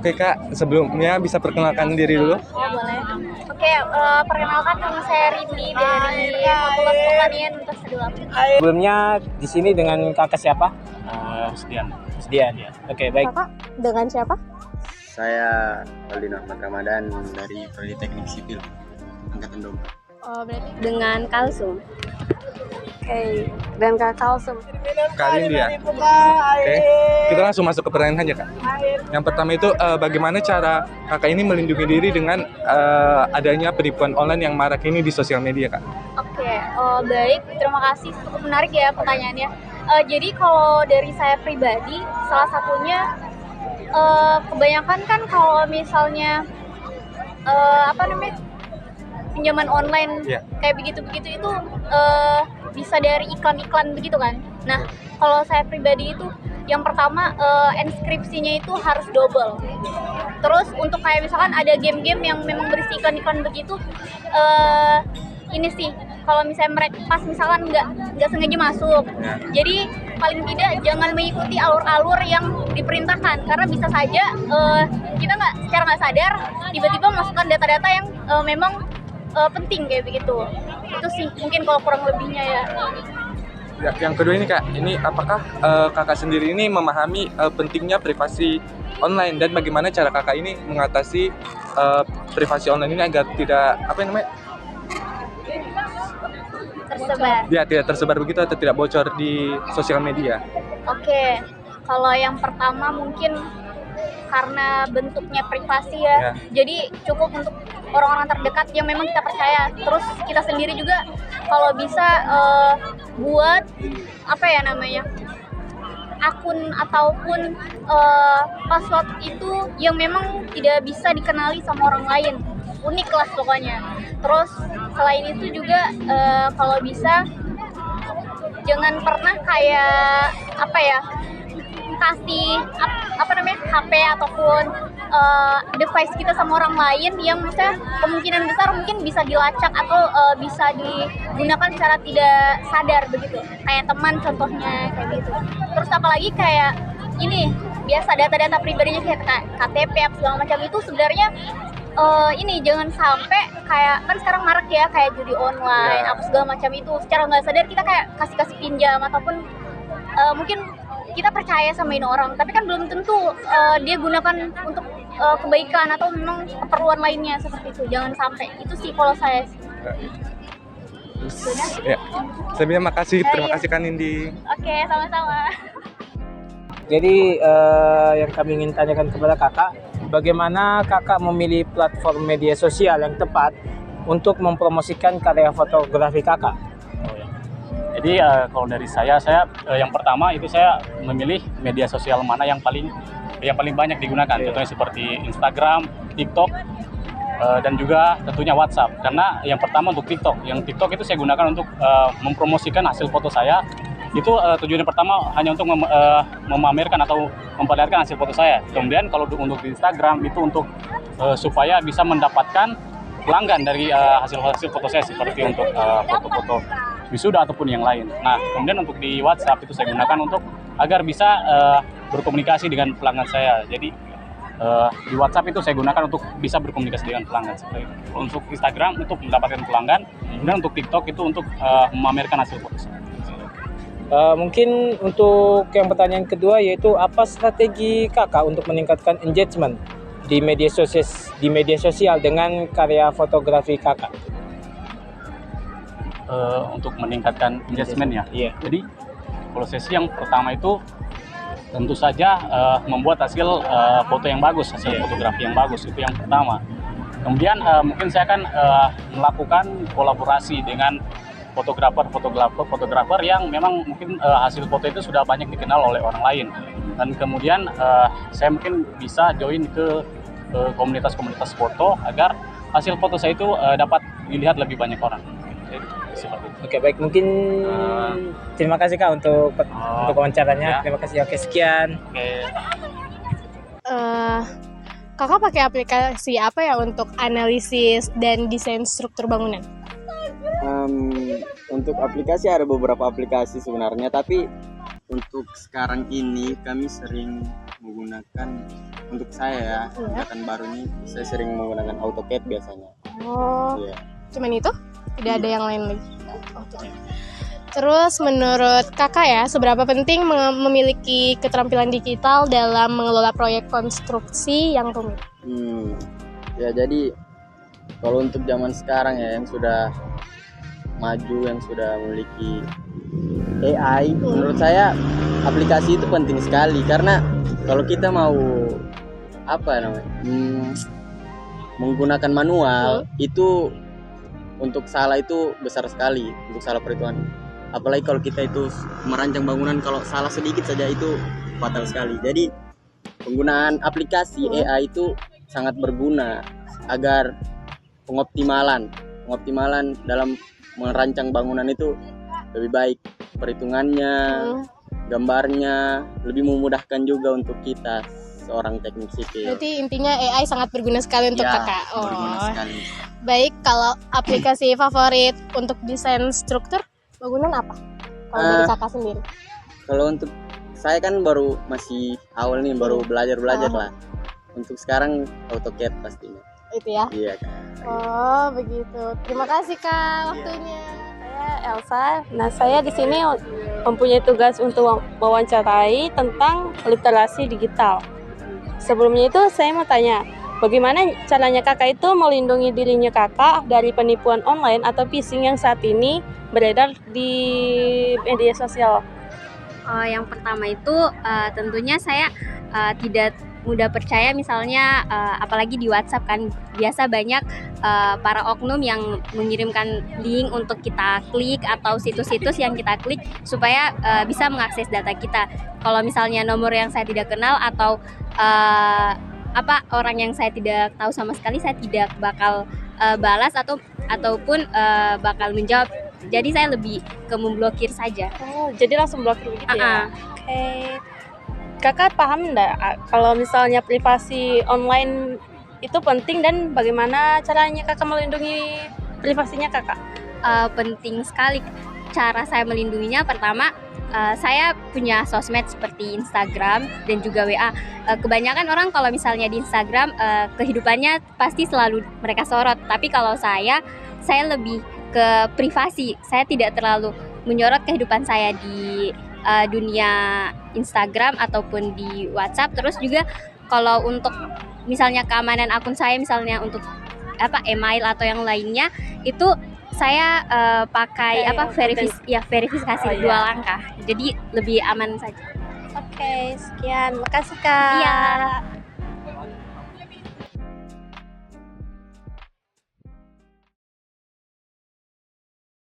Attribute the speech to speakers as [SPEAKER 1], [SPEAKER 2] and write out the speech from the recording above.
[SPEAKER 1] Oke Kak, sebelumnya bisa perkenalkan diri dulu.
[SPEAKER 2] Oh boleh. Oke, perkenalkan nama saya Rindy dari Fakultas Pertanian Universitas 28.
[SPEAKER 3] Sebelumnya di sini dengan kakak siapa?
[SPEAKER 4] Sedian.
[SPEAKER 3] Sedian. Ya. Oke, baik.
[SPEAKER 2] Kakak dengan siapa?
[SPEAKER 5] Saya Aldin Ahmad Ramadan dari Prodi Teknik Sipil Angkatan Domba.
[SPEAKER 2] Oh berarti dengan Kalsum. Oke, dan Kak Kalsum.
[SPEAKER 1] Kak Rindy ya. Oke, kita langsung masuk ke pertanyaan aja Kak. Yang pertama itu bagaimana cara Kakak ini melindungi diri dengan adanya penipuan online yang marak ini di sosial media Kak?
[SPEAKER 2] Oke, baik. Terima kasih. Cukup menarik ya pertanyaannya. Jadi kalau dari saya pribadi, salah satunya kebanyakan kan kalau misalnya pinjaman online kayak begitu-begitu itu bisa dari iklan-iklan begitu kan. Nah, kalau saya pribadi itu yang pertama inskripsinya itu harus double. Terus untuk kayak misalkan ada game-game yang memang berisi iklan-iklan begitu, ini sih kalau misalnya mereka pas misalkan nggak sengaja masuk, jadi paling tidak jangan mengikuti alur-alur yang diperintahkan karena bisa saja kita secara nggak sadar tiba-tiba masukkan data-data yang memang penting kayak begitu. Itu sih mungkin kalau kurang lebihnya ya.
[SPEAKER 1] Yang kedua ini Kak, ini apakah Kakak sendiri ini memahami pentingnya privasi online dan bagaimana cara Kakak ini mengatasi privasi online ini agar tidak
[SPEAKER 2] Tersebar.
[SPEAKER 1] Ya, tidak tersebar begitu atau tidak bocor di sosial media?
[SPEAKER 2] Oke, kalau yang pertama mungkin karena bentuknya privasi ya. Jadi cukup untuk orang-orang terdekat yang memang kita percaya. Terus kita sendiri juga kalau bisa buat akun ataupun password itu yang memang tidak bisa dikenali sama orang lain. Unik lah pokoknya. Terus selain itu juga kalau bisa jangan pernah kayak kasih HP ataupun device kita sama orang lain yang misalnya kemungkinan besar mungkin bisa dilacak atau bisa digunakan secara tidak sadar begitu, kayak teman contohnya kayak gitu. Terus apalagi kayak ini biasa data-data pribadinya kayak KTP apa segala macam itu sebenarnya ini jangan sampai kayak kan sekarang marak ya kayak judi online apa segala macam itu, secara nggak sadar kita kayak kasih pinjam ataupun mungkin kita percaya sama ini orang, tapi kan belum tentu dia gunakan untuk kebaikan atau memang keperluan lainnya seperti itu. Jangan sampai. Itu sih kalau saya.
[SPEAKER 1] Ya. Sebelumnya terima kasih Kak Rindy.
[SPEAKER 2] Oke, sama-sama.
[SPEAKER 3] Jadi yang kami ingin tanyakan kepada kakak, bagaimana kakak memilih platform media sosial yang tepat untuk mempromosikan karya fotografi kakak?
[SPEAKER 4] Jadi kalau dari saya yang pertama itu saya memilih media sosial mana yang paling banyak digunakan. Contohnya seperti Instagram, TikTok, dan juga tentunya WhatsApp. Karena yang pertama untuk TikTok. Yang TikTok itu saya gunakan untuk mempromosikan hasil foto saya. Itu tujuannya pertama hanya untuk memamerkan atau memperlihatkan hasil foto saya. Kemudian kalau untuk di Instagram itu untuk supaya bisa mendapatkan pelanggan dari hasil foto saya seperti untuk foto-foto wisuda ataupun yang lain. Nah, kemudian untuk di WhatsApp itu saya gunakan untuk agar bisa berkomunikasi dengan pelanggan saya. Jadi di WhatsApp itu saya gunakan untuk bisa berkomunikasi dengan pelanggan seperti itu. Untuk Instagram itu mendapatkan pelanggan, kemudian untuk TikTok itu untuk memamerkan hasil foto saya.
[SPEAKER 3] Mungkin untuk yang pertanyaan kedua yaitu apa strategi kakak untuk meningkatkan engagement di media sosial dengan karya fotografi kakak?
[SPEAKER 4] Untuk meningkatkan engagement ya.
[SPEAKER 3] Iya.
[SPEAKER 4] Jadi proses yang pertama itu tentu saja membuat hasil foto yang bagus, hasil fotografi yang bagus, itu yang pertama. Kemudian mungkin saya akan melakukan kolaborasi dengan fotografer yang memang mungkin hasil foto itu sudah banyak dikenal oleh orang lain. Dan kemudian saya mungkin bisa join ke komunitas-komunitas foto agar hasil foto saya itu dapat dilihat lebih banyak orang. Seperti itu.
[SPEAKER 3] Oke, baik, mungkin terima kasih Kak untuk wawancaranya. Terima kasih. Oke, sekian.
[SPEAKER 6] Kakak pakai aplikasi apa ya untuk analisis dan desain struktur bangunan?
[SPEAKER 5] Untuk aplikasi ada beberapa aplikasi sebenarnya, tapi untuk sekarang ini kami sering menggunakan untuk saya ya, angkatan baru ini saya sering menggunakan AutoCAD biasanya.
[SPEAKER 6] Oh,
[SPEAKER 5] Iya.
[SPEAKER 6] cuman itu? Tidak ada yang lain lagi? Oke. Terus menurut kakak ya, seberapa penting memiliki keterampilan digital dalam mengelola proyek konstruksi yang rumit?
[SPEAKER 5] Ya jadi kalau untuk zaman sekarang ya yang sudah maju, yang sudah memiliki AI, menurut saya aplikasi itu penting sekali karena kalau kita mau menggunakan manual itu untuk salah itu besar sekali, untuk salah perhitungan. Apalagi kalau kita itu merancang bangunan, kalau salah sedikit saja itu fatal sekali. Jadi penggunaan aplikasi AI itu sangat berguna agar pengoptimalan dalam merancang bangunan itu lebih baik, perhitungannya, gambarnya lebih memudahkan juga untuk kita seorang teknik sipil.
[SPEAKER 6] Berarti intinya AI sangat berguna sekali untuk kakak.
[SPEAKER 5] Berguna sekali.
[SPEAKER 6] Baik, kalau aplikasi favorit untuk desain struktur bangunan apa? Kalau dari kakak sendiri?
[SPEAKER 5] Kalau untuk saya kan baru masih awal nih, baru belajar lah. Untuk sekarang AutoCAD pastinya.
[SPEAKER 6] Itu ya?
[SPEAKER 5] Iya kan.
[SPEAKER 6] Oh begitu. Terima kasih kak waktunya.
[SPEAKER 7] Saya Elsa. Nah, saya di sini mempunyai tugas untuk mewawancarai tentang literasi digital. Sebelumnya itu saya mau tanya, bagaimana caranya kakak itu melindungi dirinya kakak dari penipuan online atau phishing yang saat ini beredar di media sosial?
[SPEAKER 2] Yang pertama itu tentunya saya tidak mudah percaya, misalnya apalagi di WhatsApp kan biasa banyak para oknum yang mengirimkan link untuk kita klik atau situs-situs yang kita klik supaya bisa mengakses data kita. Kalau misalnya nomor yang saya tidak kenal atau orang yang saya tidak tahu sama sekali, saya tidak bakal balas ataupun bakal menjawab. Jadi saya lebih ke memblokir saja.
[SPEAKER 7] Oh, jadi langsung blokir begitu ya? Oke. Kakak paham enggak kalau misalnya privasi online itu penting dan bagaimana caranya kakak melindungi privasinya kakak?
[SPEAKER 2] Penting sekali. Cara saya melindunginya, pertama saya punya sosmed seperti Instagram dan juga WA. Kebanyakan orang kalau misalnya di Instagram kehidupannya pasti selalu mereka sorot. Tapi kalau saya lebih ke privasi. Saya tidak terlalu menyorot kehidupan saya di dunia Instagram ataupun di WhatsApp. Terus juga kalau untuk misalnya keamanan akun saya, misalnya untuk email atau yang lainnya, itu saya pakai verifikasi dua langkah. Jadi lebih aman saja.
[SPEAKER 7] Oke, sekian. Makasih Kak.
[SPEAKER 2] Iya.